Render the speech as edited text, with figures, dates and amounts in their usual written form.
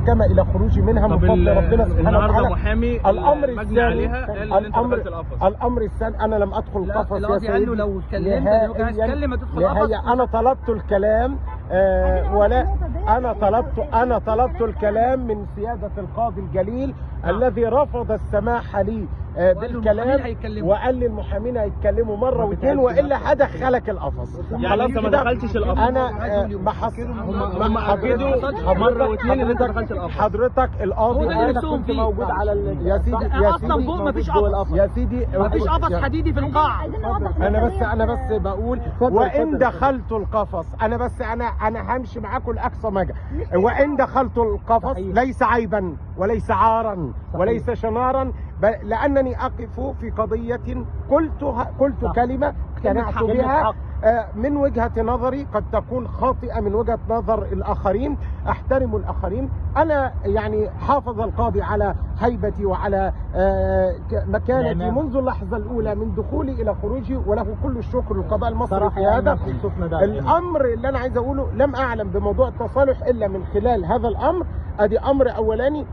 المحكمه الى خروجي منها من فضل ربنا سبحانه وتعالى. النهارده محامي الامر مجني عليها قال ان انت دخلت القفص. الامر الثاني انا لم ادخل القفص يا سيدي. قال له لو اتكلمت عايز تتكلم هتدخل القفص. انا طلبت الكلام ولا انا طلبت الكلام من سياده القاضي الجليل الذي رفض السماح لي بالكلام، وقال لي المحامين هيتكلموا مره واثنين والا هدخلك القفص. يعني انت ما دخلتش القفص؟ انا هم اكدوا مره واثنين ان انت دخلت القفص. حضرتك القاضي انا كنت موجود على يا سيدي اصلا فوق مفيش قفص يا سيدي، مفيش قفص حديدي في القاعه. انا بس بقول وان دخلت القفص انا همشي معاكم لاقصى مدى. وان دخلت القفص ليس عيبا وليس عارا وليس شنارا، لانني اقف في قضيه قلت كلمه اقتنعت بها من وجهة نظري، قد تكون خاطئة من وجهة نظر الآخرين، أحترم الآخرين. أنا يعني حافظ القاضي على هيبتي وعلى مكانتي منذ اللحظة الأولى من دخولي إلى خروجي، وله كل الشكر للقضاء المصري في هذا الأمر. اللي أنا عايز أقوله، لم أعلم بموضوع التصالح إلا من خلال هذا الأمر. أدي أمر أولاني.